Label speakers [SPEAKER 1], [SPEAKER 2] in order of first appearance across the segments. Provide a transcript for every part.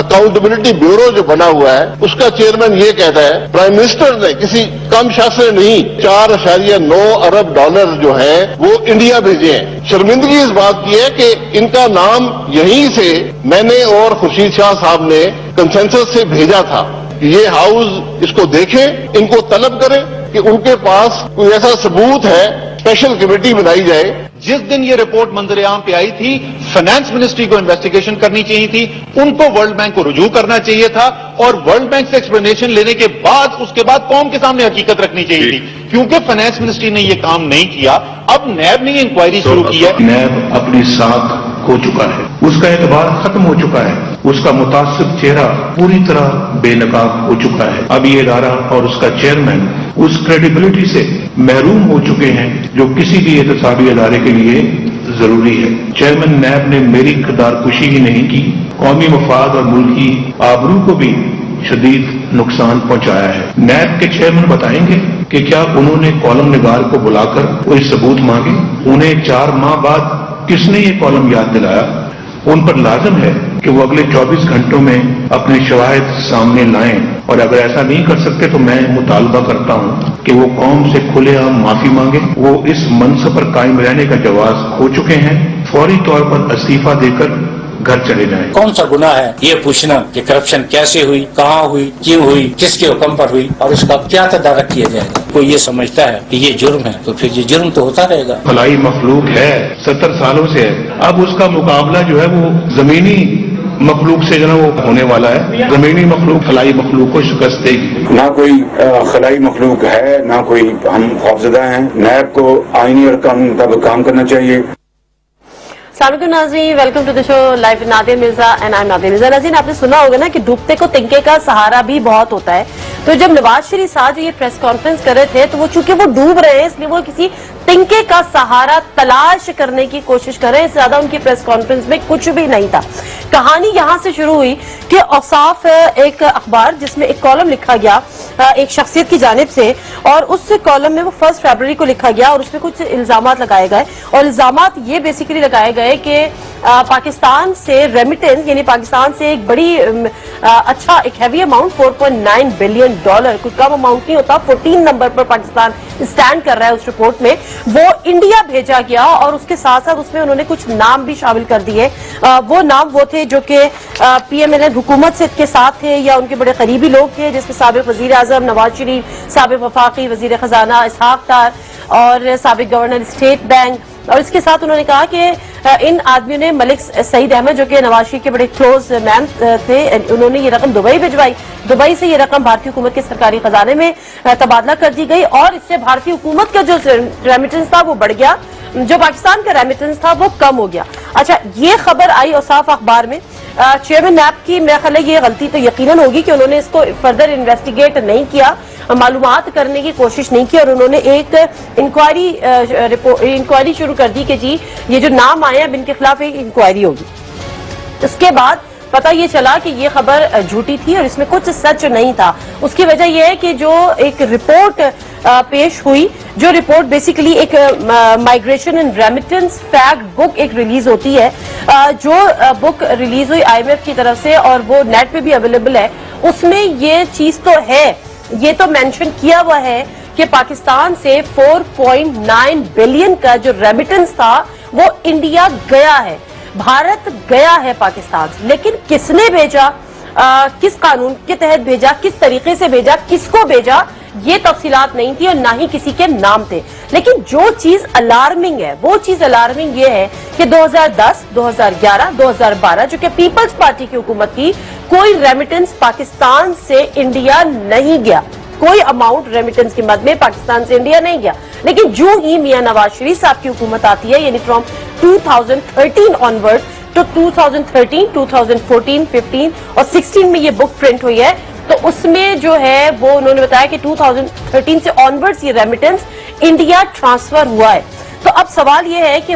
[SPEAKER 1] Accountability bureau جو بنا ہوا ہے اس کا چیئرمین یہ کہتا ہے پرائم منسٹر نے کسی کم شخص نے نہیں 4.9 ارب ڈالر جو ہے وہ انڈیا بھیجے ہیں. شرمندگی اس بات کی ہے کہ ان کا نام یہیں سے میں نے اور خورشید شاہ صاحب نے کنسنسس سے بھیجا تھا. یہ ہاؤس اس کو دیکھیں, ان کو طلب کریں کہ ان کے پاس کوئی ایسا ثبوت ہے, اسپیشل کمیٹی بنائی جائے.
[SPEAKER 2] جس دن یہ رپورٹ منظر عام پہ آئی تھی فائنانس منسٹری کو انویسٹیگیشن کرنی چاہیے تھی, ان کو ورلڈ بینک کو رجوع کرنا چاہیے تھا اور ورلڈ بینک سے ایکسپلینیشن لینے کے بعد اس کے بعد قوم کے سامنے حقیقت رکھنی چاہیے تھی. کیونکہ فائنانس منسٹری نے یہ کام نہیں کیا, اب نیب نے یہ انکوائری شروع کی ہے.
[SPEAKER 3] نیب اپنی ساتھ ہو چکا ہے, اس کا اعتبار ختم ہو چکا ہے, اس کا متعصب چہرہ پوری طرح بے نقاب ہو چکا ہے. اب یہ ادارہ اور اس کا چیئرمین اس کریڈیبلٹی سے محروم ہو چکے ہیں جو کسی بھی احتسابی ادارے کے لیے ضروری ہے. چیئرمین نیب نے میری کردار کشی ہی نہیں کی, قومی مفاد اور ملکی آبرو کو بھی شدید نقصان پہنچایا ہے. نیب کے چیئرمین بتائیں گے کہ کیا انہوں نے کالم نگار کو بلا کر کوئی ثبوت مانگے؟ انہیں 4 ماہ بعد کس نے یہ کالم یاد دلایا؟ ان پر لازم ہے کہ وہ اگلے 24 گھنٹوں میں اپنے شواہد سامنے لائیں, اور اگر ایسا نہیں کر سکتے تو میں مطالبہ کرتا ہوں کہ وہ قوم سے کھلے عام معافی مانگے. وہ اس منصب پر قائم رہنے کا جواز کھو چکے ہیں, فوری طور پر استعفیٰ دے کر گھر چلے جائیں.
[SPEAKER 4] کون سا گناہ ہے یہ پوچھنا کہ کرپشن کیسے ہوئی, کہاں ہوئی, کیوں ہوئی, کس کے حکم پر ہوئی اور اس کا کیا تدارک کیا جائے گا. کوئی یہ سمجھتا ہے کہ یہ جرم ہے تو پھر یہ جرم تو ہوتا رہے گا.
[SPEAKER 3] خلائی مخلوق ہے, 70 سالوں سے ہے. اب اس کا مقابلہ جو ہے وہ زمینی مخلوق سے جو ہے وہ ہونے والا ہے. زمینی مخلوق خلائی مخلوق کو شکست دے گی.
[SPEAKER 5] نہ کوئی خلائی مخلوق ہے, نہ کوئی ہم خوفزدہ ہیں. نیب کو آئینی اور قانون کے مطابق کام کرنا چاہیے.
[SPEAKER 6] السلام علیکم ناظرین, welcome to the show live Nadir Mirza and I am Nadir Mirza. ناظرین آپ نے سنا ہوگا نا کہ ڈوبتے کو تنکے کا سہارا بھی بہت ہوتا ہے. تو جب نواز شریف صاحب یہ پریس کانفرنس کر رہے تھے تو وہ چونکہ وہ ڈوب رہے ہیں اس لیے وہ کسی تنکے کا سہارا تلاش کرنے کی کوشش کر رہے ہیں. اس سے زیادہ ان کی پریس کانفرنس میں کچھ بھی نہیں تھا. کہانی یہاں سے شروع ہوئی کہ اوصاف ایک اخبار جس میں ایک کالم لکھا گیا ایک شخصیت کی جانب سے, اور اس کالم میں وہ 1 فروری کو لکھا گیا اور اس میں کچھ الزامات لگائے گئے, اور الزامات یہ بیسیکلی لگائے گئے کہ پاکستان سے ریمیٹنس یعنی پاکستان سے ایک بڑی اچھا ایک ہیوی اماؤنٹ $4.9 بلین, کوئی کم اماؤنٹ نہیں ہوتا, 14 نمبر پر پاکستان اسٹینڈ کر رہا ہے اس رپورٹ میں, وہ انڈیا بھیجا گیا. اور اس کے ساتھ ساتھ اس میں انہوں نے کچھ نام بھی شامل کر دیے. وہ نام وہ تھے جو کہ پی ایم ایل این حکومت سے کے ساتھ تھے یا ان کے بڑے قریبی لوگ تھے, جس میں سابق وزیر اعظم نواز شریف, سابق وفاقی وزیر خزانہ اسحاق ڈار اور سابق گورنر اسٹیٹ بینک. اور اس کے ساتھ انہوں نے کہا کہ ان آدمیوں نے ملک سعید احمد جو کہ نواز شریف کے بڑے کلوز مین تھے, انہوں نے یہ رقم دبئی بھجوائی. دبئی سے یہ رقم بھارتی حکومت کے سرکاری خزانے میں تبادلہ کر دی گئی, اور اس سے بھارتی حکومت کا جو ریمیٹنس تھا وہ بڑھ گیا, جو پاکستان کا ریمیٹنس تھا وہ کم ہو گیا. اچھا, یہ خبر آئی اوصاف اخبار میں. چیئرمین نیب کی میرے خیال ہے یہ غلطی تو یقیناً ہوگی کہ انہوں نے اس کو فردر انویسٹیگیٹ نہیں کیا, معلومات کرنے کی کوشش نہیں کی, اور انہوں نے ایک انکوائری شروع کر دی کہ جی یہ جو نام آئے ہیں اب ان کے خلاف ایک انکوائری ہوگی. اس کے بعد پتہ یہ چلا کہ یہ خبر جھوٹی تھی اور اس میں کچھ سچ نہیں تھا. اس کی وجہ یہ ہے کہ جو ایک رپورٹ پیش ہوئی, جو رپورٹ بیسیکلی ایک مائگریشن اینڈ ریمیٹنس فیکٹ بک ایک ریلیز ہوتی ہے, جو بک ریلیز ہوئی آئی ایم ایف کی طرف سے اور وہ نیٹ پہ بھی اویلیبل ہے. اس میں یہ چیز تو ہے, یہ تو مینشن کیا ہوا ہے کہ پاکستان سے 4.9 بلین کا جو ریمیٹنس تھا وہ انڈیا گیا ہے, بھارت گیا ہے پاکستان سے. لیکن کس نے بھیجا, کس قانون کے تحت بھیجا, کس طریقے سے بھیجا, کس کو بھیجا, یہ تفصیلات نہیں تھی اور نہ ہی کسی کے نام تھے. لیکن جو چیز الارمنگ ہے وہ چیز الارمنگ یہ ہے کہ 2010, 2011, 2012 جو کہ پیپلز پارٹی کی حکومت کی, کوئی ریمیٹنس پاکستان سے انڈیا نہیں گیا, کوئی اماؤنٹ ریمیٹنس کی مد میں پاکستان سے انڈیا نہیں گیا. لیکن جو ہی میاں نواز شریف صاحب کی حکومت آتی ہے, یعنی فرام 2013 آنورڈ تو 2013, 2014, 15 اور 16 میں یہ بک پرنٹ ہوئی ہے, تو اس میں جو ہے وہ انہوں نے بتایا کہ 2013 سے آنورڈ یہ ریمیٹنس انڈیا ٹرانسفر ہوا ہے. تو اب سوال یہ ہے کہ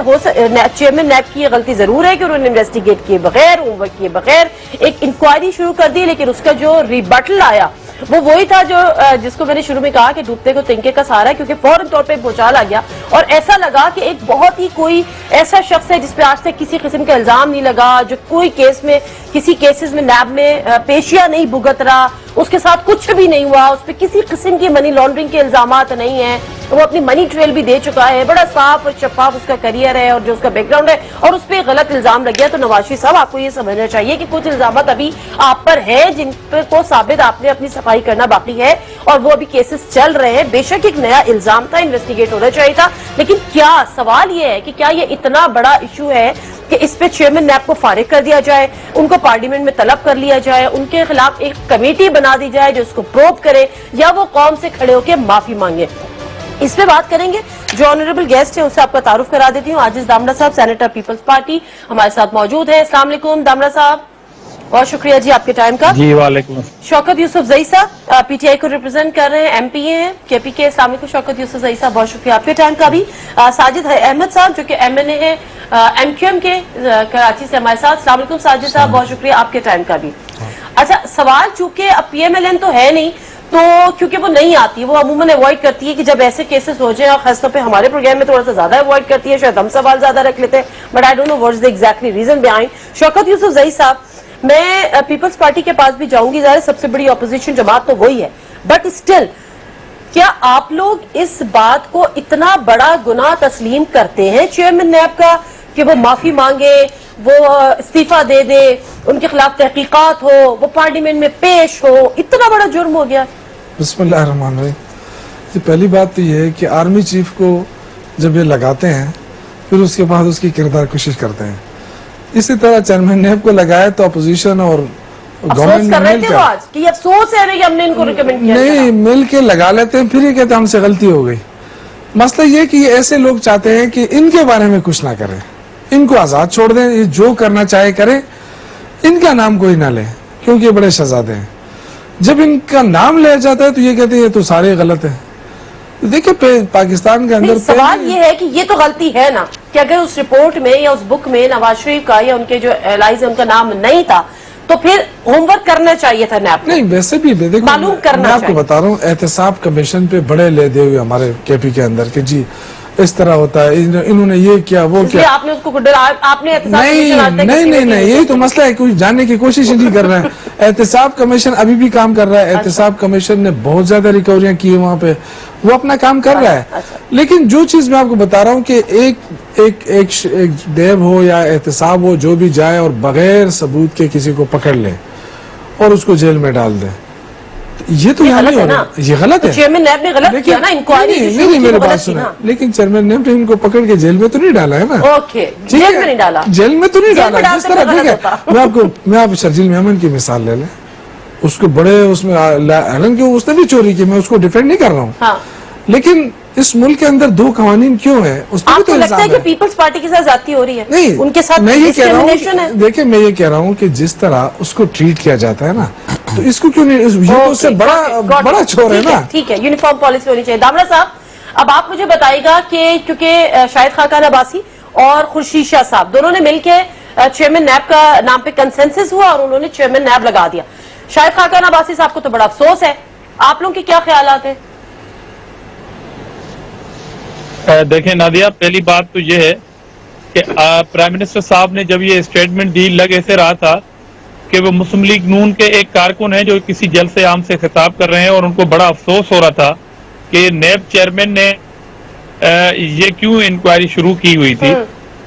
[SPEAKER 6] چیئرمین نیب کی یہ غلطی ضرور ہے کہ انہوں نے انویسٹیگیٹ کیے بغیر, ہوم ورک کیے بغیر ایک انکوائری شروع کر دی, لیکن اس کا جو ریبٹل آیا وہ وہی تھا جو جس کو میں نے شروع میں کہا کہ ڈوبتے کو تنکے کا سہارا ہے، کیونکہ فوراً طور پہ بھوچال آ گیا اور ایسا لگا کہ ایک بہت ہی کوئی ایسا شخص ہے جس پہ آج تک کسی قسم کا الزام نہیں لگا، جو کوئی کیس میں کسی کیسز میں نیب میں پیشیاں نہیں بھگت رہا، اس کے ساتھ کچھ بھی نہیں ہوا، اس پہ کسی قسم کی منی لانڈرنگ کے الزامات نہیں ہیں، وہ اپنی منی ٹریل بھی دے چکا ہے، بڑا صاف اور شفاف اس کا کریئر ہے اور جو اس کا بیک گراؤنڈ ہے، اور اس پہ غلط الزام لگ گیا۔ تو نواز شریف صاحب آپ کو یہ سمجھنا چاہیے کہ کچھ الزامات ابھی آپ پر ہیں جن کو ثابت آپ نے اپنی صفائی کرنا باقی ہے اور وہ ابھی کیسز چل رہے ہیں۔ بے شک ایک نیا الزام تھا، انویسٹیگیٹ ہونا چاہیے تھا، لیکن کیا سوال یہ ہے کہ کیا یہ اتنا بڑا ایشو ہے کہ اس پہ چیئرمین نیب کو فارغ کر دیا جائے، ان کو پارلیمنٹ میں طلب کر لیا جائے، ان کے خلاف ایک کمیٹی بنا دی جائے جو اس کو پروب کرے، یا وہ قوم سے کھڑے ہو کے معافی مانگے؟ اس پہ بات کریں گے۔ جو آنریبل گیسٹ ہے اسے آپ کا تعارف کرا دیتی ہوں۔ عاجز دامڑا صاحب، سینیٹر پیپلز پارٹی، ہمارے ساتھ موجود ہیں۔ السلام علیکم دامڑا صاحب، بہت شکریہ جی آپ کے ٹائم کا۔
[SPEAKER 7] جی وعلیکم السلام۔
[SPEAKER 6] شوکت یوسف زئی صاحب پی ٹی آئی کو ریپرزینٹ کر رہے ہیں، ایم پی اے ہیں کے پی کے۔ السلام علیکم شوکت یوسف زئی صاحب، بہت شکریہ آپ کے ٹائم کا بھی۔ ساجد احمد صاحب جو کہ ایم این اے ہے ایم کیو ایم کے کراچی سے ہمارے ساتھ۔ السلام علیکم ساجد صاحب، بہت شکریہ آپ کے ٹائم کا بھی۔ اچھا سوال چونکہ اب پی ایم ایل این تو ہے نہیں، تو کیونکہ وہ نہیں آتی، وہ عموماً اوائڈ کرتی ہے کہ جب ایسے کیسز ہو جائیں، اور خاص طور پہ ہمارے پروگرام میں تھوڑا سا زیادہ اوائڈ کرتی ہے، شاید ہم سوال زیادہ رکھ لیتے ہیں، but I don't know what is the exactly reason behind. Shaukat Yousafzai صاحب، میں پیپلز پارٹی کے پاس بھی جاؤں گی، ظاہر سب سے بڑی اپوزیشن جماعت تو وہی ہے، بٹ اسٹل کیا آپ لوگ اس بات کو اتنا بڑا گناہ تسلیم کرتے ہیں چیئرمین نیب کا کہ وہ معافی مانگے، وہ استعفیٰ دے دے، ان کے خلاف تحقیقات ہو، وہ پارلیمنٹ میں پیش ہو، اتنا بڑا جرم ہو گیا؟
[SPEAKER 8] بسم اللہ الرحمن الرحیم۔ پہلی بات تو یہ ہے کہ آرمی چیف کو جب یہ لگاتے ہیں پھر اس کے بعد اس کی کردار کوشش کرتے ہیں، اسی طرح چیئرمین نیب کو لگائے تو اپوزیشن اور گورنمنٹ
[SPEAKER 6] کر رہے تھے وہ آج کہ یہ افسوس ہے کہ ہم نے ان کو ریکمینڈ کیا
[SPEAKER 8] نہیں مل کے لگا لیتے ہیں، پھر یہ کہتے ہیں ہم سے غلطی ہو گئی۔ مسئلہ یہ کہ یہ ایسے لوگ چاہتے ہیں کہ ان کے بارے میں کچھ نہ کریں، ان کو آزاد چھوڑ دیں، یہ جو کرنا چاہے کریں، ان کا نام کوئی نہ لے کیونکہ یہ بڑے شہزادے ہیں۔ جب ان کا نام لیا جاتا ہے تو یہ کہتے ہیں یہ تو سارے غلط ہیں۔ دیکھیں پاکستان کے اندر
[SPEAKER 6] سوال یہ ہے کہ یہ تو غلطی ہے نا کہ اگر اس رپورٹ میں یا اس بک میں نواز شریف کا یا ان کے جو الائز ان کا نام نہیں تھا تو پھر ہوم ورک کرنا چاہیے تھا نیب۔
[SPEAKER 8] نہیں ویسے بھی
[SPEAKER 6] معلوم کرنا
[SPEAKER 8] میں آپ کو بتا رہا ہوں، احتساب کمیشن پہ بڑے لے دے ہوئے ہمارے کے پی کے اندر کہ جی اس طرح ہوتا ہے، انہوں نے یہ کیا وہ کیا۔
[SPEAKER 6] آپ نے اس کو آپ نے
[SPEAKER 8] نہیں یہی تو مسئلہ ہے، کوئی جاننے کی کوشش نہیں کر رہے ہیں۔ احتساب کمیشن ابھی بھی کام کر رہا ہے، احتساب کمیشن نے بہت زیادہ ریکوریاں کی وہاں پہ، وہ اپنا کام کر رہا ہے۔ لیکن جو چیز میں آپ کو بتا رہا ہوں کہ ایک دیو ہو یا احتساب ہو، جو بھی جائے اور بغیر ثبوت کے کسی کو پکڑ لے اور اس کو جیل میں ڈال دے، یہ تو یہاں نہیں ہو رہا، یہ غلط ہے۔
[SPEAKER 6] چیئرمین نیب نے غلط کیا نا، انکوائری
[SPEAKER 8] نہیں میری بات سنا، لیکن چیئرمین نیب نے ان کو پکڑ کے جیل میں تو نہیں ڈالا ہے نا۔
[SPEAKER 6] اوکے، جیل میں نہیں ڈالا،
[SPEAKER 8] جیل میں تو نہیں ڈالا۔ جس طرح دیکھیں میں آپ شرجیل میمن کی مثال لے لیں، اس کو بڑے اس میں حالانکہ اس نے بھی چوری کی، میں اس کو ڈیفینڈ نہیں کر رہا ہوں، لیکن اس ملک کے اندر دو قوانین کیوں ہیں؟ اس
[SPEAKER 6] آپ کو لگتا ہے کہ پیپلز پارٹی کے ساتھ زیادتی ہو رہی ہے؟
[SPEAKER 8] نہیں،
[SPEAKER 6] ان کے ساتھ
[SPEAKER 8] میں یہ کہہ رہا
[SPEAKER 6] ڈسکریمنیشن ہے۔
[SPEAKER 8] ہوں، دیکھیں میں یہ کہہ رہا ہوں کہ جس طرح اس کو ٹریٹ کیا جاتا ہے نا، تو اس کو کیوں نہیں، یہ تو اس سے بڑا چور ہے نا۔
[SPEAKER 6] ٹھیک ہے، یونیفارم پالیسی ہونی چاہیے۔ دامڑا صاحب اب آپ مجھے بتائیے گا کہ کیونکہ شاہد خاقان عباسی اور خورشید شاہ صاحب دونوں نے مل کے چیئرمین نیب کا نام پہ کنسنسس ہوا اور انہوں نے چیئرمین نیب لگا دیا۔ شاہد خاقان عباسی صاحب کو تو بڑا افسوس ہے، آپ لوگوں کے کیا خیالات ہیں؟
[SPEAKER 7] دیکھیں نادیہ، پہلی بات تو یہ ہے کہ پرائم منسٹر صاحب نے جب یہ اسٹیٹمنٹ دی، لگ ایسے رہا تھا کہ وہ مسلم لیگ نون کے ایک کارکن ہیں جو کسی جلسے عام سے خطاب کر رہے ہیں، اور ان کو بڑا افسوس ہو رہا تھا کہ نیب چیئرمین نے یہ کیوں انکوائری شروع کی ہوئی تھی۔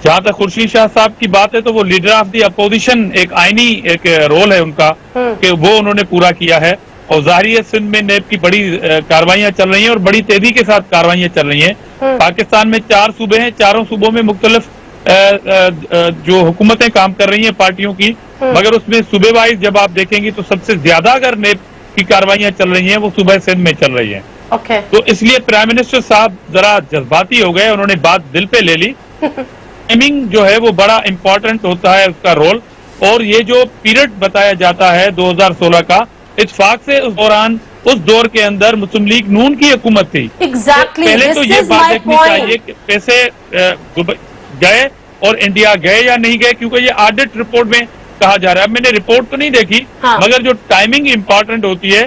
[SPEAKER 7] جہاں تک خورشید شاہ صاحب کی بات ہے تو وہ لیڈر آف دی اپوزیشن، ایک آئینی ایک رول ہے ان کا کہ وہ انہوں نے پورا کیا ہے، اور ظاہری ہے سندھ میں نیب کی بڑی کاروائیاں چل رہی ہیں اور بڑی تیزی کے ساتھ کاروائیاں چل رہی ہیں۔ پاکستان میں 4 صوبے ہیں، چاروں صوبوں میں مختلف جو حکومتیں کام کر رہی ہیں پارٹیوں کی، مگر اس میں صوبے وائز جب آپ دیکھیں گی تو سب سے زیادہ اگر نیب کی کاروائیاں چل رہی ہیں وہ صوبہ سندھ میں چل رہی ہیں۔ تو اس لیے پرائم منسٹر صاحب ذرا جذباتی ہو گئے، انہوں نے بات دل پہ لے لی۔ ٹائمنگ جو ہے وہ بڑا امپورٹنٹ ہوتا ہے اس کا رول، اور یہ جو پیریڈ بتایا جاتا ہے 2016 کا، اتفاق سے اس دوران اس دور کے اندر مسلم لیگ نون کی حکومت تھی۔ پہلے تو یہ بات دیکھنی چاہیے کہ پیسے گئے اور انڈیا گئے یا نہیں گئے، کیونکہ یہ آڈٹ رپورٹ میں کہا جا رہا ہے۔ اب میں نے رپورٹ تو نہیں دیکھی، مگر جو ٹائمنگ امپورٹنٹ ہوتی ہے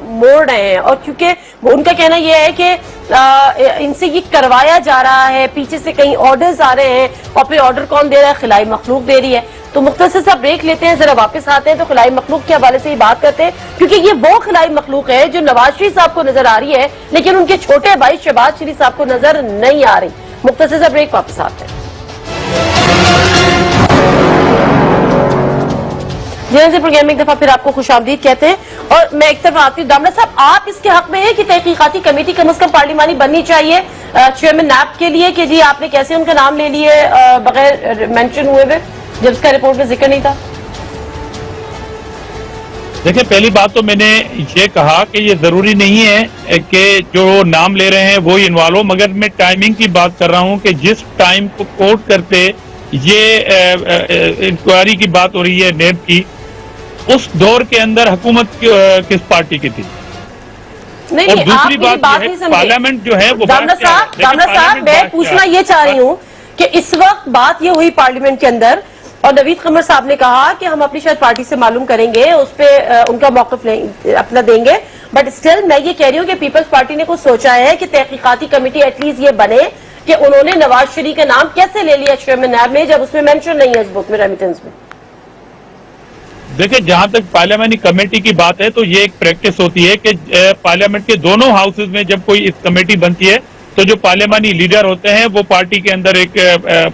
[SPEAKER 6] موڑ رہے ہیں، اور کیونکہ ان کا کہنا یہ ہے کہ ان سے یہ کروایا جا رہا ہے، پیچھے سے کہیں آرڈرز آ رہے ہیں، اور پھر آرڈر کون دے رہا ہے؟ خلائی مخلوق دے رہی ہے۔ تو مختصر سا بریک لیتے ہیں، ذرا واپس آتے ہیں تو خلائی مخلوق کے حوالے سے ہی بات کرتے ہیں، کیونکہ یہ وہ خلائی مخلوق ہے جو نواز شریف صاحب کو نظر آ رہی ہے لیکن ان کے چھوٹے بھائی شہباز شریف صاحب کو نظر نہیں آ رہی۔ مختصر سا بریک، واپس آتے ہیں۔ جنرل پروگرام ایک دفعہ پھر آپ کو خوش آمدید کہتے ہیں، اور میں ایک طرف آتی ہوں دامنا صاحب، آپ اس کے حق میں ہیں کہ تحقیقاتی کمیٹی کم از کم پارلیمانی بننی چاہیے چیئرمین نیب کے لیے، کہ جی آپ نے کیسے ان کا نام لے لیے بغیر مینشن ہوئے ہوئے جب اس کا رپورٹ میں ذکر نہیں تھا؟
[SPEAKER 7] دیکھیں، پہلی بات تو میں نے یہ کہا کہ یہ ضروری نہیں ہے کہ جو نام لے رہے ہیں وہی انوالو ہو، مگر میں ٹائمنگ کی بات کر رہا ہوں کہ جس ٹائم کو کوٹ کرتے یہ انکوائری کی بات ہو رہی ہے نیب کی، اس دور کے اندر حکومت کس پارٹی کی تھی؟ اور دوسری بات یہ ہے پارلیمنٹ جو ہے وہ
[SPEAKER 6] دامنا صاحب میں پوچھنا یہ چاہ رہی ہوں کہ اس وقت بات یہ ہوئی پارلیمنٹ کے اندر، اور نوید قمر صاحب نے کہا کہ ہم اپنی شاید پارٹی سے معلوم کریں گے، اس پہ ان کا موقف اپنا دیں گے، بٹ اسٹل میں یہ کہہ رہی ہوں کہ پیپلز پارٹی نے کچھ سوچا ہے کہ تحقیقاتی کمیٹی ایٹ لیسٹ یہ بنے کہ انہوں نے نواز شریف کا نام کیسے لے لیا چیئرمین نیب میں جب اس میں مینشن نہیں ہے اس بک میں، ریمیٹنس میں۔
[SPEAKER 7] دیکھیں، جہاں تک پارلیمانی کمیٹی کی بات ہے تو یہ ایک پریکٹس ہوتی ہے کہ پارلیمنٹ کے دونوں ہاؤسز میں جب کوئی اس کمیٹی بنتی ہے تو جو پارلیمانی لیڈر ہوتے ہیں وہ پارٹی کے اندر ایک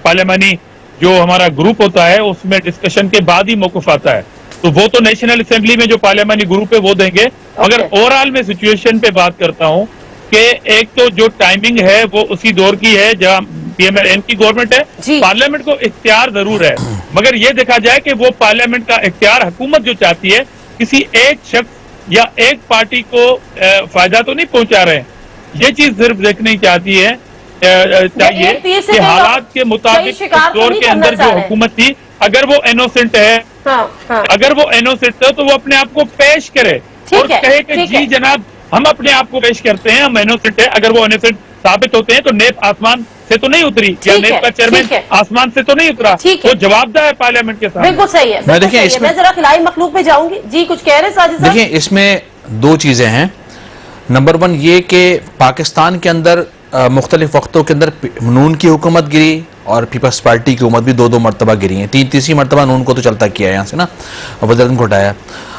[SPEAKER 7] پارلیمانی جو ہمارا گروپ ہوتا ہے اس میں ڈسکشن کے بعد ہی موقف آتا ہے، تو وہ تو نیشنل اسمبلی میں جو پارلیمانی گروپ ہے وہ دیں گے۔ اگر اوورآل میں سچویشن پہ بات کرتا ہوں کہ ایک تو جو ٹائمنگ ہے وہ اسی دور کی ہے جہاں پی ایم ایل این کی گورنمنٹ ہے، پارلیمنٹ کو اختیار ضرور ہے، مگر یہ دیکھا جائے کہ وہ پارلیمنٹ کا اختیار حکومت جو چاہتی ہے کسی ایک شخص یا ایک پارٹی کو فائدہ تو نہیں پہنچا رہے ہیں، یہ چیز صرف دیکھنی چاہیے کہ حالات کے مطابق اس دور کے اندر جو حکومت تھی اگر وہ انوسنٹ ہے، اگر وہ انوسنٹ ہے تو وہ اپنے آپ کو پیش کرے اور کہے کہ جی جناب ہم اپنے آپ کو پیش کرتے ہیں، ہم انوسنٹ ہے۔ اگر وہ انوسنٹ ثابت ہوتے ہیں تو نیب آسمان سے تو نہیں اتری، یا نیب کا چیئرمین آسمان سے تو نہیں اترا، وہ جواب دہ ہے پارلیمنٹ کے ساتھ۔
[SPEAKER 6] بالکل صحیح ہے، میں ذرا خلائی مخلوق پہ جاؤں گی۔ جی کچھ کہہ رہے ساجد صاحب؟
[SPEAKER 9] دیکھیں، اس میں دو چیزیں ہیں۔ نمبر 1 یہ کہ پاکستان کے اندر مختلف وقتوں کے اندر نون کی حکومت گری اور پیپلز پارٹی کی حکومت بھی 2 مرتبہ گری ہیں، تیسری مرتبہ نون کو تو چلتا کیا ہے یہاں سے نا، وزیر اعظم کو ہٹایا۔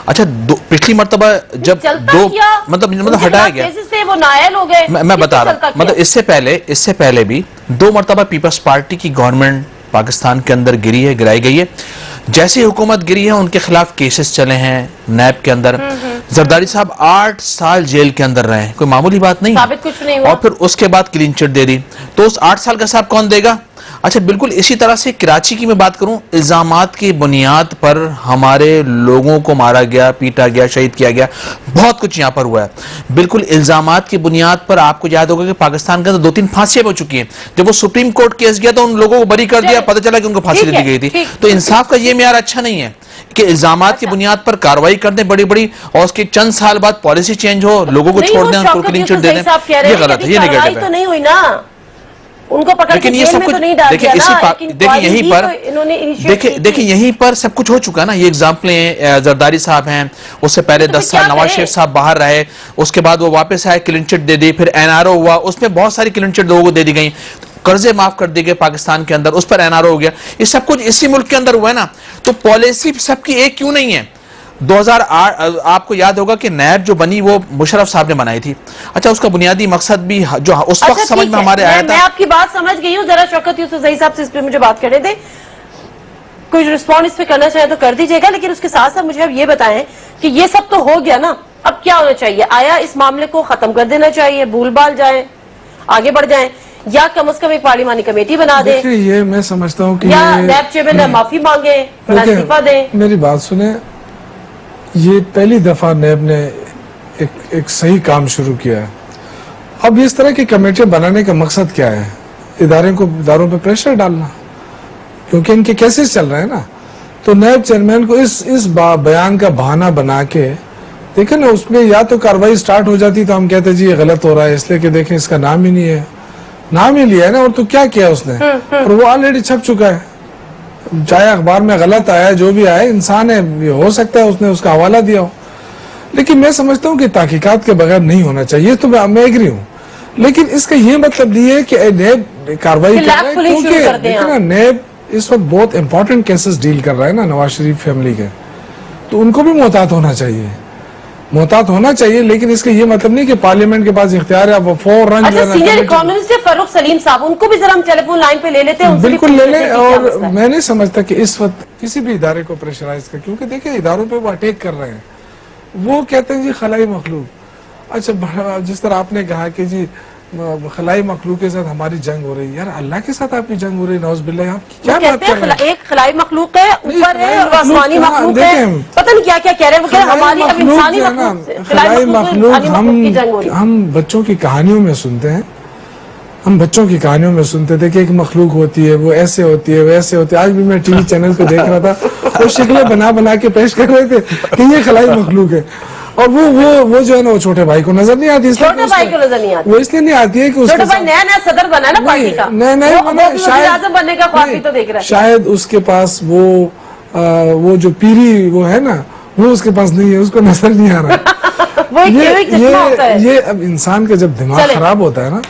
[SPEAKER 9] اچھا، پچھلی مرتبہ جب مطلب ہٹایا گیا، میں بتا رہا ہوں، مطلب اس سے پہلے بھی 2 مرتبہ پیپلز پارٹی کی گورنمنٹ پاکستان کے اندر گری ہے، گرائی گئی ہے۔ جیسی حکومت گری ہے ان کے خلاف کیسز چلے ہیں نیب کے اندر۔ زرداری صاحب 8 سال جیل کے اندر رہے ہیں، کوئی معمولی بات نہیں، اور پھر اس کے بعد کلین چٹ دے دی، تو اس 8 سال کا حساب کون دے گا؟ اچھا، بالکل اسی طرح سے کراچی کی میں بات کروں، الزامات کی بنیاد پر ہمارے لوگوں کو مارا گیا، پیٹا گیا، شہید کیا گیا، بہت کچھ یہاں پر ہوا ہے۔ بالکل الزامات کی بنیاد پر آپ کو یاد ہوگا کہ پاکستان کے اندر 2-3 پھانسیاں ہو چکی ہیں۔ جب وہ سپریم کورٹ کیس گیا تو ان لوگوں کو بری کر دیا، پتہ چلا کہ ان کو پھانسی دے دی گئی تھی۔ تو انصاف کا یہ معیار اچھا نہیں ہے کہ الزامات کی بنیاد پر کارروائی کر دیں بڑی اور اس کے چند سال بعد پالیسی چینج ہو، لوگوں کو چھوڑ دیں، ان کو کلین چٹ دے دیں، یہ غلط ہے، یہ نیگیٹو ہے۔
[SPEAKER 6] ان کو پکڑ کے جیل میں تو نہیں ڈال دیا نا،
[SPEAKER 9] دیکھیں یہیں پر سب کچھ ہو چکا نا۔ یہ ایگزامپلیں زرداری صاحب ہیں، اس سے پہلے 10 سال نواز شریف صاحب باہر رہے، اس کے بعد وہ واپس آئے، کلین چٹ دے دی، پھر این آر او ہوا، اس میں بہت ساری کلین چٹ لوگوں کو دے دی گئی، قرضے معاف کر دی گئے پاکستان کے اندر، اس پر این آر او ہو گیا۔ یہ سب کچھ اسی ملک کے اندر ہوا ہے نا، تو پالیسی سب کی ایک کیوں نہیں ہے؟ 2008 آپ کو یاد ہوگا کہ نیب جو بنی وہ مشرف صاحب نے بنائی تھی۔ اچھا، اس کا بنیادی مقصد بھی جو اس وقت سمجھ میں ہمارے آیا تھا۔
[SPEAKER 6] میں آپ کی بات سمجھ گئی ہوں، ذرا شوکت یوسف زئی صاحب سے اس پہ مجھے بات کرنے دیں، کوئی رسپونس اس پہ کرنا چاہے تو کر دیجیے گا، لیکن اس کے ساتھ ساتھ مجھے اب یہ بتائیں کہ یہ سب تو ہو گیا نا، اب کیا ہونا چاہیے؟ آیا اس معاملے کو ختم کر دینا چاہیے، بھول بھال جائیں، آگے بڑھ جائیں، یا کم از کم ایک پارلیمانی کمیٹی بنا دیں؟
[SPEAKER 8] یہ میں سمجھتا ہوں کہ
[SPEAKER 6] یا نیب چیئرمین معافی مانگے، استعفا دیں۔
[SPEAKER 8] میری بات سنیں، یہ پہلی دفعہ نیب نے ایک صحیح کام شروع کیا ہے۔ اب اس طرح کی کمیٹیاں بنانے کا مقصد کیا ہے؟ اداروں پہ پریشر ڈالنا، کیونکہ ان کے کیسز چل رہے ہیں نا۔ تو نیب چیئرمین کو اس بیان کا بہانہ بنا کے دیکھیں نا، اس میں یا تو کاروائی سٹارٹ ہو جاتی تو ہم کہتے جی یہ غلط ہو رہا ہے، اس لیے کہ دیکھیں اس کا نام ہی نہیں ہے، نام ہی لیا ہے نا، اور تو کیا کیا اس نے، اور وہ آلریڈی چھپ چکا ہے، چاہے اخبار میں غلط آیا جو بھی آئے، انسان ہے، یہ ہو سکتا ہے اس نے اس کا حوالہ دیا ہو۔ لیکن میں سمجھتا ہوں کہ تحقیقات کے بغیر نہیں ہونا چاہیے، تو میں ایگری ہوں، لیکن اس کا یہ مطلب نہیں ہے کہ نیب کاروائی کر رہا ہے، کیونکہ دیکھیں نا نیب اس وقت بہت امپورٹنٹ کیسز ڈیل کر رہا ہے نا نواز شریف فیملی کے، تو ان کو بھی محتاط ہونا چاہیے، لیکن اس کا یہ مطلب نہیں کہ پارلیمنٹ کے پاس اختیار ہے اب فوراً جو ہے نا۔
[SPEAKER 6] سینئر اکانومسٹ فاروق سلیم صاحب، ان کو بھی ذرا ہم ٹیلی فون لائن پہ لے لیتے ہیں،
[SPEAKER 8] بالکل لے لیں، اور میں نہیں سمجھتا کہ اس وقت کسی بھی ادارے کو پریشرائز کر، کیونکہ دیکھیں اداروں پہ وہ اٹیک کر رہے ہیں، وہ کہتے ہیں جی خلائی مخلوق، اچھا جس طرح آپ نے کہا کہ جی خلائی مخلوق کے ساتھ ہماری جنگ ہو رہی ہے، یار اللہ کے ساتھ آپ کی جنگ ہو رہی ہے، نعوذ باللہ، آپ کیا بات کر رہے ہیں؟
[SPEAKER 6] ایک خلائی مخلوق ہے اوپر ہے اور آسمانی مخلوق ہے، پتہ نہیں کیا کیا کہہ رہے ہیں، وہ کہہ رہے ہیں ہماری اب انسانی مخلوق،
[SPEAKER 8] خلائی مخلوق ہم بچوں کی کہانیوں میں سنتے ہیں، ہم بچوں کی کہانیوں میں سنتے تھے کہ ایک مخلوق ہوتی ہے، وہ ایسے ہوتی ہے، وہ ایسے ہوتی ہے۔ آج بھی میں ٹی وی چینل کو دیکھ رہا تھا، وہ شکلیں بنا کے پیش کر رہے تھے کہ یہ خلائی مخلوق ہے، اور وہ جو ہے نا وہ چھوٹے بھائی کو نظر نہیں آتی،
[SPEAKER 6] چھوٹے بھائی کو نظر نہیں آتی،
[SPEAKER 8] وہ اس لیے نہیں آتی ہے کہ
[SPEAKER 6] چھوٹے بھائی نیا صدر بنا ہے نا پارٹی کا، بننے کا خواب بھی تو دیکھ رہا ہے،
[SPEAKER 8] شاید اس کے پاس وہ جو پیری وہ ہے نا وہ اس کے پاس نہیں ہے، اس کو نظر نہیں آ رہا۔ یہ اب انسان کا جب دماغ خراب ہوتا ہے نا،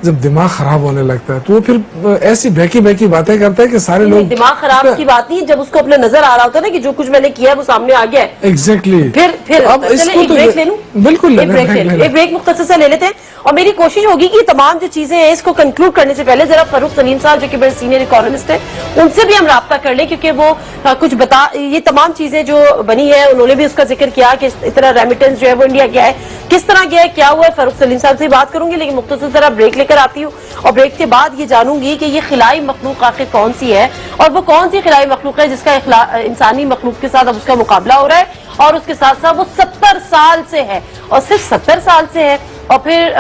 [SPEAKER 8] جب دماغ خراب ہونے لگتا ہے تو وہ پھر ایسی بہکی باتیں کرتا ہے کہ سارے لوگ،
[SPEAKER 6] دماغ خراب کی بات نہیں، جب اس کو اپنے نظر آ رہا ہوتا ہے نا کہ جو کچھ میں نے کیا ہے وہ سامنے آ گیا ہے،
[SPEAKER 8] ایگزیکٹلی،
[SPEAKER 6] پھر اب ایک بریک لے لوں،
[SPEAKER 8] بالکل
[SPEAKER 6] ایک بریک مختصر سے لے لیتے ہیں، اور میری کوشش ہوگی کہ تمام جو چیزیں ہیں اس کو کنکلوڈ کرنے سے پہلے ذرا فاروق سلیم صاحب جو کہ بڑے سینئر اکانومسٹ ہیں ان سے بھی ہم رابطہ کر لیں، کیونکہ وہ کچھ یہ تمام چیزیں جو بنی ہے انہوں نے بھی اس کا ذکر کیا کہ اتنا ریمیٹنس جو ہے وہ انڈیا گیا ہے، کس طرح گیا ہے، کیا ہوا ہے، فاروق سلیم صاحب سے بات کروں گی، لیکن مختصر ذرا بریک لے کر آتی ہوں، اور بریک کے بعد یہ جانوں گی کہ یہ خلائی مخلوق آخر کون سی ہے، اور وہ کون سی خلائی مخلوق ہے جس کا انسانی مخلوق کے ساتھ اب اس کا مقابلہ ہو رہا ہے، اور اس کے ساتھ ساتھ وہ 70 سال سے ہے، اور صرف 70 سال سے ہے، اور پھر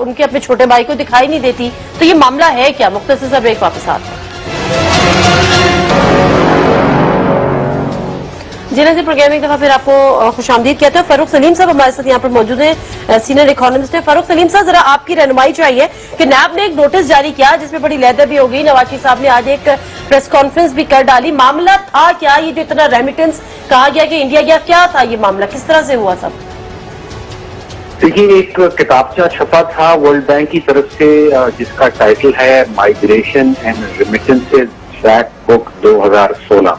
[SPEAKER 6] ان کے اپنے چھوٹے بھائی کو دکھائی نہیں دیتی، تو یہ معاملہ ہے کیا؟ مختصر سا بریک، واپس آتا ہے۔ جی ناظرین، پروگرام ایک دفعہ پھر آپ کو خوش آمدید کہتے ہیں۔ فاروق سلیم صاحب ہمارے ساتھ یہاں پر موجود ہیں، سینئر اکانومسٹ ہیں۔ فاروق سلیم صاحب، ذرا آپ کی رہنمائی چاہیے کہ نیب نے ایک نوٹس جاری کیا جس میں بڑی لیدر بھی ہو گئی، نواز شریف صاحب نے آج ایک پریس کانفرنس بھی کر ڈالی، معاملہ تھا کیا؟ یہ جو اتنا ریمیٹنس کہا گیا کہ انڈیا گیا، کیا تھا یہ معاملہ، کس طرح سے ہوا سب؟
[SPEAKER 10] دیکھیے، ایک کتابچہ چھپا تھا ورلڈ بینک کی طرف سے جس کا ٹائٹل ہے مائیگریشن اینڈ ریمیٹنسز فیکٹ بک 2016۔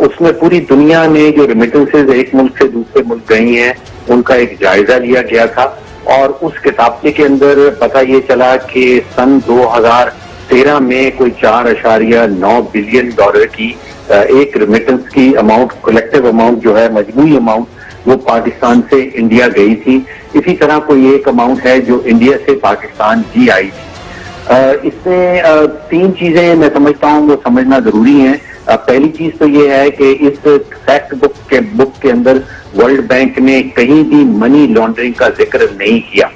[SPEAKER 10] اس میں پوری دنیا میں جو ریمیٹنسز ایک ملک سے دوسرے ملک گئی ہیں ان کا ایک جائزہ لیا گیا تھا، اور اس کتابچے کے اندر پتہ یہ چلا کہ سن 2013 میں کوئی 4.9 بلین ڈالر کی ایک ریمیٹنس کی اماؤنٹ، کلیکٹیو اماؤنٹ جو ہے، مجموعی اماؤنٹ وہ پاکستان سے انڈیا گئی تھی۔ اسی طرح کوئی ایک اماؤنٹ ہے جو انڈیا سے پاکستان بھی آئی تھی۔ اس میں 3 چیزیں میں سمجھتا ہوں وہ سمجھنا ضروری ہیں۔ پہلی چیز تو یہ ہے کہ اس فیکٹ بک کے اندر ورلڈ بینک نے کہیں بھی منی لانڈرنگ کا ذکر نہیں کیا۔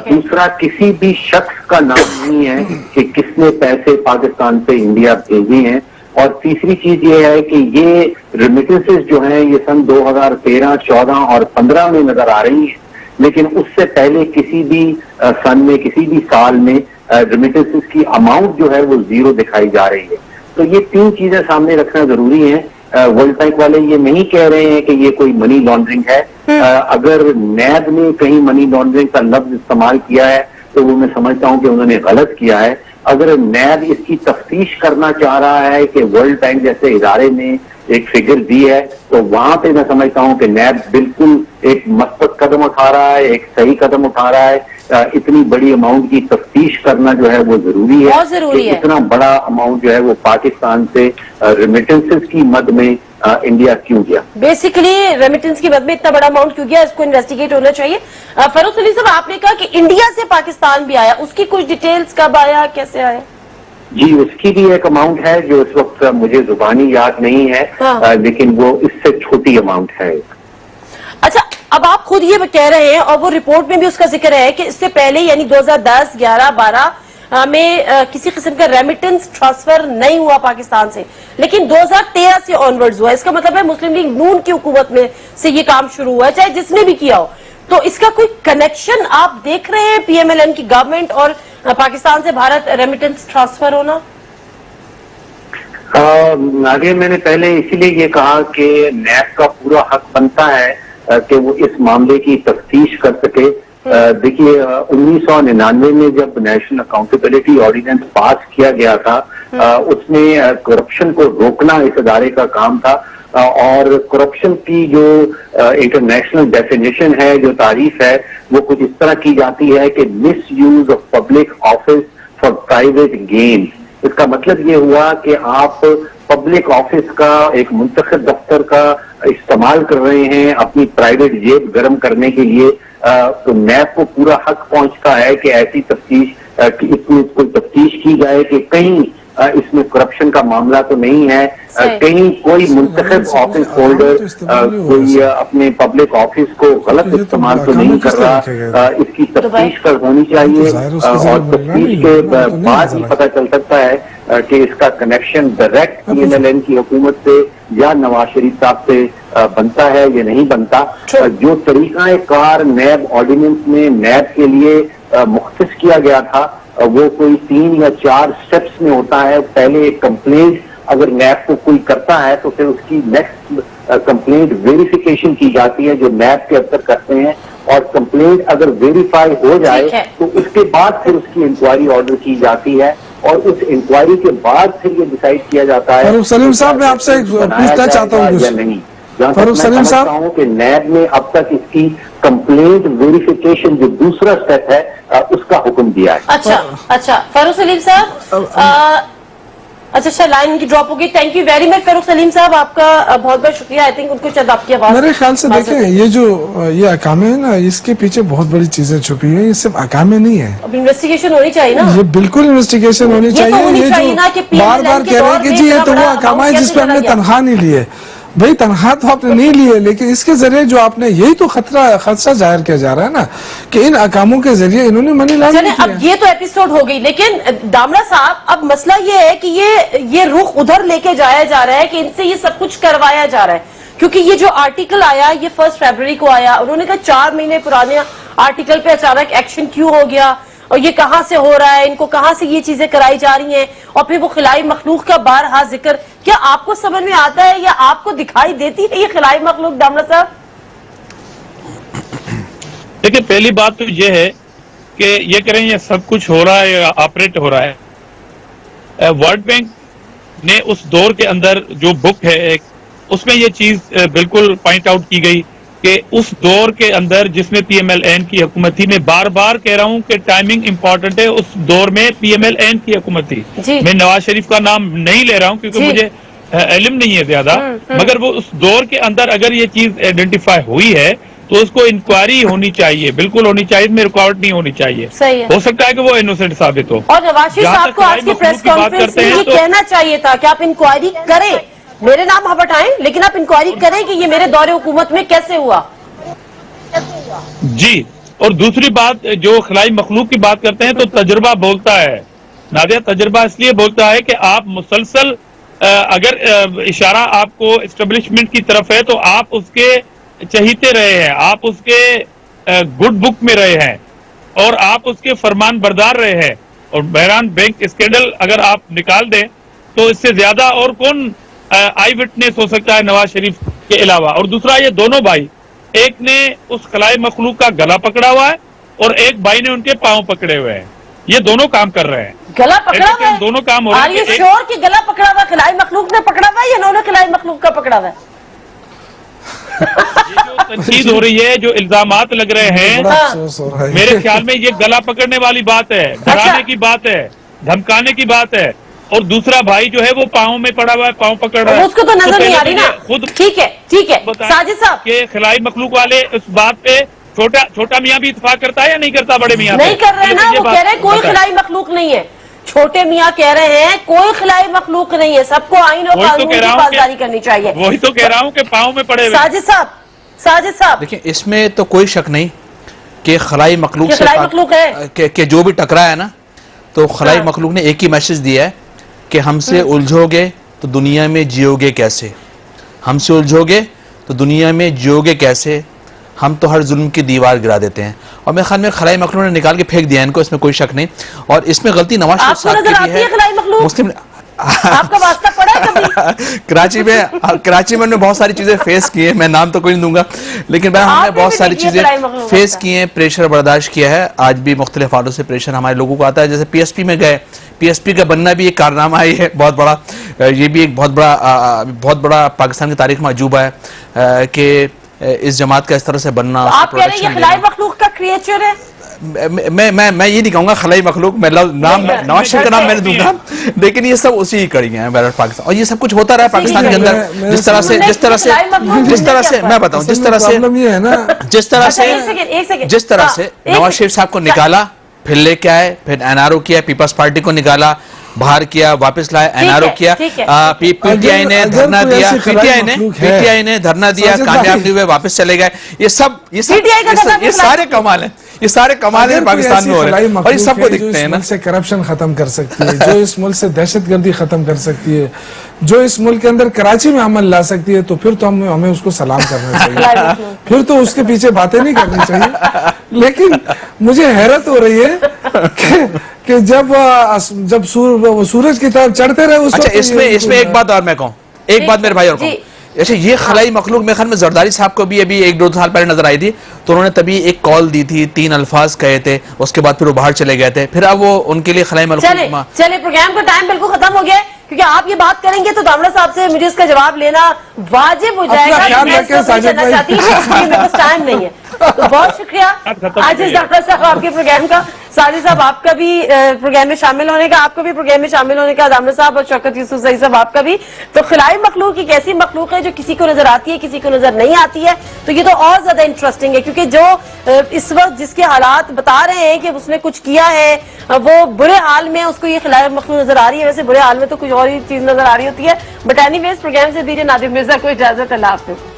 [SPEAKER 10] دوسرا، کسی بھی شخص کا نام نہیں ہے کہ کس نے پیسے پاکستان سے انڈیا بھیجے ہیں۔ اور تیسری چیز یہ ہے کہ یہ ریمیٹنسز جو ہیں یہ سن 2013، 14 اور 15 میں نظر آ رہی ہیں، لیکن اس سے پہلے کسی بھی سن میں، کسی بھی سال میں ریمیٹنسز کی اماؤنٹ جو ہے وہ 0 دکھائی جا رہی ہے۔ تو یہ 3 چیزیں سامنے رکھنا ضروری ہیں۔ ورلڈ بینک والے یہ نہیں کہہ رہے ہیں کہ یہ کوئی منی لانڈرنگ ہے۔ اگر نیب نے کہیں منی لانڈرنگ کا لفظ استعمال کیا ہے تو وہ میں سمجھتا ہوں کہ انہوں نے غلط کیا ہے۔ اگر نیب اس کی تفتیش کرنا چاہ رہا ہے کہ ورلڈ بینک جیسے ادارے نے ایک فگر دی ہے تو وہاں پہ میں سمجھتا ہوں کہ نیب بالکل ایک مثبت قدم اٹھا رہا ہے، ایک صحیح قدم اٹھا رہا ہے۔ اتنی بڑی اماؤنٹ کی تفتیش کرنا جو ہے وہ ضروری ہے کہ اتنا بڑا اماؤنٹ جو ہے وہ پاکستان سے ریمیٹنسز کی مد میں انڈیا کیوں گیا،
[SPEAKER 6] بیسیکلی ریمیٹنس کی مد میں اتنا بڑا اماؤنٹ کیوں گیا، اس کو انویسٹیگیٹ ہونا چاہیے۔ فاروق سلیم صاحب، آپ نے کہا کہ انڈیا سے پاکستان بھی آیا، اس کی کچھ ڈیٹیلز کب آیا، کیسے آیا؟
[SPEAKER 10] جی، اس کی بھی ایک اماؤنٹ ہے جو اس وقت مجھے زبانی یاد نہیں ہے، لیکن وہ اس سے چھوٹی اماؤنٹ ہے۔
[SPEAKER 6] اچھا، اب آپ خود یہ کہہ رہے ہیں اور وہ رپورٹ میں بھی اس کا ذکر ہے کہ اس سے پہلے یعنی 2010، 11، 12 میں کسی قسم کا ریمیٹنس ٹرانسفر نہیں ہوا پاکستان سے، لیکن 2013 سے آنورڈز ہوا۔ اس کا مطلب ہے مسلم لیگ نون کی حکومت میں سے یہ کام شروع ہوا ہے، چاہے جس نے بھی کیا ہو۔ تو اس کا کوئی کنیکشن آپ دیکھ رہے ہیں پی ایم ایل این کی گورنمنٹ اور پاکستان سے بھارت ریمیٹنس ٹرانسفر ہونا؟
[SPEAKER 10] آگے میں نے پہلے اسی لیے یہ کہا کہ نیب کا پورا حق بنتا ہے کہ وہ اس معاملے کی تفتیش کر سکے. دیکھیے 1999 میں جب نیشنل اکاؤنٹیبلٹی آرڈیننس پاس کیا گیا تھا اس میں کرپشن کو روکنا اس ادارے کا کام تھا اور کرپشن کی جو انٹرنیشنل ڈیفینیشن ہے جو تعریف ہے وہ کچھ اس طرح کی جاتی ہے کہ misuse of public office for private gain. اس کا مطلب یہ ہوا کہ آپ پبلک آفس کا ایک منتخب دفتر کا استعمال کر رہے ہیں اپنی پرائیویٹ جیب گرم کرنے کے لیے. تو نیب کو پورا حق پہنچتا ہے کہ ایسی تفتیش اس میں کوئی تفتیش کی جائے کہ کہیں اس میں کرپشن کا معاملہ تو نہیں ہے, کہیں کوئی منتخب آفس ہولڈر کوئی اپنے پبلک آفس کو غلط استعمال تو نہیں کر رہا. اس کی تفتیش کر ہونی چاہیے اور تفتیش کے بعد ہی پتہ چل سکتا ہے کہ اس کا کنیکشن ڈائریکٹ PMLN کی حکومت سے یا نواز شریف صاحب سے بنتا ہے یا نہیں بنتا. جو طریقہ کار نیب آرڈیننس میں نیب کے لیے مختص کیا گیا تھا وہ کوئی 3 یا 4 سٹیپس میں ہوتا ہے. پہلے ایک کمپلینٹ اگر نیب کو کوئی کرتا ہے تو پھر اس کی نیکسٹ کمپلینٹ ویریفیکیشن کی جاتی ہے جو نیب کے افسر کرتے ہیں اور کمپلینٹ اگر ویریفائی ہو جائے تو اس کے بعد پھر اس کی انکوائری آرڈر کی جاتی ہے اور اس انکوائری کے بعد پھر یہ ڈیسائیڈ کیا جاتا ہے.
[SPEAKER 8] فاروق سلیم صاحب میں آپ سے پوچھنا چاہتا ہوں
[SPEAKER 10] یا نہیں.
[SPEAKER 8] فاروق سلیم صاحب
[SPEAKER 10] ہوں کہ نیب نے اب تک اس کی کمپلینٹ ویریفیکیشن جو دوسرا سٹیپ ہے اس کا حکم دیا ہے.
[SPEAKER 6] اچھا فاروق سلیم صاحب اچھا لائن کی ڈراپ ہوگی. تھینک یو ویری مچ فاروق سلیم صاحب, آپ کا بہت بہت شکریہ. آئی تھنک ان کو شاید آپ کی آواز
[SPEAKER 8] میرے خیال سے دیکھیں یہ جو یہ اقامے ہیں نا اس کے پیچھے بہت بڑی چیزیں چھپی ہیں. یہ صرف اقامے نہیں ہے,
[SPEAKER 6] اب انویسٹیگیشن ہونی چاہیے نا.
[SPEAKER 8] یہ بالکل انویسٹیگیشن ہونی چاہیے. یہ جو بار بار کہہ رہے ہیں کہ جی یہ تو وہ اقامہ ہے جس پہ ہم نے تنخواہ نہیں لیے. بھائی تنخواہ تو آپ نے نہیں لیے لیکن اس کے ذریعے جو آپ نے یہی تو خدشہ ظاہر کیا جا رہا ہے نا کہ ان اقاموں کے ذریعے انہوں نے منی لانڈرنگ کیا.
[SPEAKER 6] اب یہ تو ایپیسوڈ ہو گئی لیکن دامرا صاحب اب مسئلہ یہ ہے کہ یہ رخ ادھر لے کے جایا جا رہا ہے کہ ان سے یہ سب کچھ کروایا جا رہا ہے کیونکہ یہ جو آرٹیکل آیا یہ 1 فروری کو آیا. انہوں نے کہا 4 مہینے پرانے آرٹیکل پہ اچانک ایکشن کیوں ہو گیا اور یہ کہاں سے ہو رہا ہے, ان کو کہاں سے یہ چیزیں کرائی جا رہی ہیں اور پھر وہ خلائی مخلوق کا بارہا ذکر. کیا آپ کو سمجھ میں آتا ہے یا آپ کو دکھائی دیتی ہے یہ خلائی مخلوق دامرا صاحب؟
[SPEAKER 7] دیکھیں پہلی بات تو یہ ہے کہ یہ کہہ رہے ہیں یہ سب کچھ ہو رہا ہے یا آپریٹ ہو رہا ہے. ورلڈ بینک نے اس دور کے اندر جو بک ہے ایک اس میں یہ چیز بالکل پوائنٹ آؤٹ کی گئی کہ اس دور کے اندر جس میں PMLN کی حکومت تھی, میں بار بار کہہ رہا ہوں کہ ٹائمنگ امپورٹنٹ ہے, اس دور میں PMLN کی حکومت تھی. میں نواز شریف کا نام نہیں لے رہا ہوں کیونکہ مجھے علم نہیں ہے زیادہ, مگر وہ اس دور کے اندر اگر یہ چیز آئیڈینٹیفائی ہوئی ہے تو اس کو انکوائری ہونی چاہیے, بالکل ہونی چاہیے, میں رکاوٹ نہیں ہونی چاہیے. ہو سکتا ہے کہ وہ انوسنٹ ثابت ہو.
[SPEAKER 6] اور نواز شریف صاحب کو آج کی پریس کانفرنس میں یہ کہنا چاہیے تھا کہ آپ انکوائری کریں, میرے نام ہٹائیں لیکن آپ انکوائری کریں کہ یہ میرے دور حکومت میں کیسے ہوا.
[SPEAKER 7] جی, اور دوسری بات جو خلائی مخلوق کی بات کرتے ہیں تو تجربہ بولتا ہے نادیہ. تجربہ اس لیے بولتا ہے کہ آپ مسلسل اگر اشارہ آپ کو اسٹیبلشمنٹ کی طرف ہے تو آپ اس کے چہیتے رہے ہیں, آپ اس کے گڈ بک میں رہے ہیں اور آپ اس کے فرمان بردار رہے ہیں. اور بحران بینک اسکینڈل اگر آپ نکال دیں تو اس سے زیادہ اور کون آئی وٹنس ہو سکتا ہے نواز شریف کے علاوہ. اور دوسرا یہ دونوں بھائی, ایک نے اس خلائی مخلوق کا گلا پکڑا ہوا ہے اور ایک بھائی نے ان کے پاؤں پکڑے ہوئے ہیں. یہ دونوں کام کر رہے ہیں,
[SPEAKER 6] گلا پکڑا ہوا ہے,
[SPEAKER 7] دونوں کام ہو رہے ہیں.
[SPEAKER 6] شور کی گلا پکڑا ہوا خلائی مخلوق نے پکڑا ہوا ہے یا انہوں نے خلائی مخلوق کا پکڑا ہوا ہے؟
[SPEAKER 7] یہ جو تنقید ہو رہی ہے, جو الزامات لگ رہے ہیں, میرے خیال میں یہ گلا پکڑنے والی بات ہے, ڈرانے کی بات ہے, دھمکانے کی بات ہے. اور دوسرا بھائی جو ہے وہ پاؤں میں پڑا ہوا ہے, پاؤں پکڑ رہا ہے.
[SPEAKER 6] اس کو تو نظر نہیں آ رہی نا. خود ٹھیک ہے ساجد صاحب
[SPEAKER 7] کہ خلائی مخلوق والے اس بات پہ چھوٹا میاں بھی اتفاق کرتا ہے یا نہیں کرتا بڑے میاں؟
[SPEAKER 6] نہیں کر رہے نا, وہ کہہ رہے ہیں کوئی خلائی مخلوق نہیں ہے. چھوٹے میاں کہہ رہے ہیں کوئی خلائی مخلوق نہیں ہے, سب کو آئین اور قانون کی پاسداری کرنی چاہیے.
[SPEAKER 7] وہی تو کہہ رہا ہوں کہ پاؤں میں پڑے ہوئے.
[SPEAKER 6] ساجد صاحب
[SPEAKER 9] دیکھیں اس میں تو کوئی شک نہیں کہ خلائی مخلوق سے کہ جو بھی ٹکرا ہے نا تو خلائی مخلوق نے ایک ہی میسج دیا ہے کہ ہم سے الجھو گے تو دنیا میں جیو گے کیسے, ہم سے الجھو گے تو دنیا میں جیو گے کیسے, ہم تو ہر ظلم کی دیوار گرا دیتے ہیں. اور میرے خیال میں خلائی مخلوق نے نکال کے پھینک دیا ان کو, اس میں کوئی شک نہیں. اور اس میں غلطی نواز شریف صاحب کی بھی ہے.
[SPEAKER 6] مسلم آپ کا واسطہ پڑا
[SPEAKER 9] کراچی میں بہت ساری چیزیں فیس کی ہیں, میں نام تو کوئی نہیں دوں گا, لیکن ہم نے بہت ساری چیزیں فیس کی ہیں, پریشر برداشت کیا ہے. آج بھی مختلف حالوں سے پریشر ہمارے لوگوں کو آتا ہے. جیسے پی ایس پی میں گئے, پی ایس پی کا بننا بھی ایک کارنامہ ہے بہت بڑا, یہ بھی ایک بہت بڑا پاکستان کی تاریخ میں عجوبہ ہے کہ اس جماعت کا اس طرح سے بننا.
[SPEAKER 6] آپ کہہ رہے ہیں یہ خلائی مخلوق کا کریچر ہے؟
[SPEAKER 9] میں یہ نہیں کہوں گا خلائی مخلوق, میں نواز شریف کا نام میں نے دوں گا, لیکن یہ سب اسی کڑی ہیں پاکستان, اور یہ سب کچھ ہوتا رہا پاکستان کے اندر. جس طرح سے نواز شریف صاحب کو نکالا, پھر لے کے آئے, پھر این آر او کیا, پیپلز پارٹی کو نکالا, باہر کیا, واپس لائے, این آر او کیا, پی ٹی آئی نے دھرنا دیا, پی ٹی آئی نے دھرنا دیا, کامیاب نہیں ہوئے, واپس چلے گئے. یہ سارے کمال ہیں, یہ سارے کمال ہیں پاکستان میں ہو رہے ہیں, اور یہ سب کو دکھتے ہیں نا.
[SPEAKER 8] سے کرپشن ختم کر سکتی ہے, جو اس ملک سے دہشت گردی ختم کر سکتی ہے, جو اس ملک کے اندر کراچی میں عمل لا سکتی ہے, تو پھر تو ہمیں اس کو سلام کرنا چاہیے, پھر تو اس کے پیچھے باتیں نہیں کرنی چاہیے. لیکن مجھے حیرت ہو رہی ہے کہ جب سورج کی طرف چڑھتے رہے.
[SPEAKER 9] اچھا, اس میں ایک بات اور میں کہوں, ایک بات میرے بھائی اور کہوں. اچھا, یہ خلائی مخلوق میں خیال میں زرداری صاحب کو بھی ابھی 1-2 سال پہلے نظر آئی تھی, تو انہوں نے تبھی ایک کال دی تھی, 3 الفاظ کہے تھے, اس کے بعد پھر وہ باہر چلے گئے تھے, پھر اب وہ ان کے لیے خلائی مخلوق.
[SPEAKER 6] چلے پروگرام کا ٹائم بالکل ختم ہو گیا, کیونکہ آپ یہ بات کریں گے تو دامڑا صاحب سے مجھے اس کا جواب لینا واجب ہو جائے گا. میں چاہتی ہوں میرے پاس ٹائم نہیں ہے, تو بہت شکریہ عاجز ڈاکٹر صاحب آپ کے پروگرام کا. ساجد صاحب آپ کا بھی پروگرام میں شامل ہونے کا, آپ کو بھی پروگرام میں شامل ہونے کا, دامڑا صاحب اور شوکت یوسف زئی صاحب آپ کا بھی. تو خلائی مخلوق ایک ایسی مخلوق ہے جو کسی کو نظر آتی ہے, کسی کو نظر نہیں آتی ہے, تو یہ تو اور زیادہ انٹرسٹنگ ہے, کیونکہ جو اس وقت جس کے حالات بتا رہے ہیں کہ اس نے کچھ کیا ہے, وہ برے حال میں اس کو یہ خلائی مخلوق نظر آ رہی ہے. ویسے برے حال میں تو کچھ اور ہی چیز نظر آ رہی ہوتی ہے. بٹ اینی ویز پروگرام سے دیجیے نادر مرزا کو اجازت. اللہ حافظ.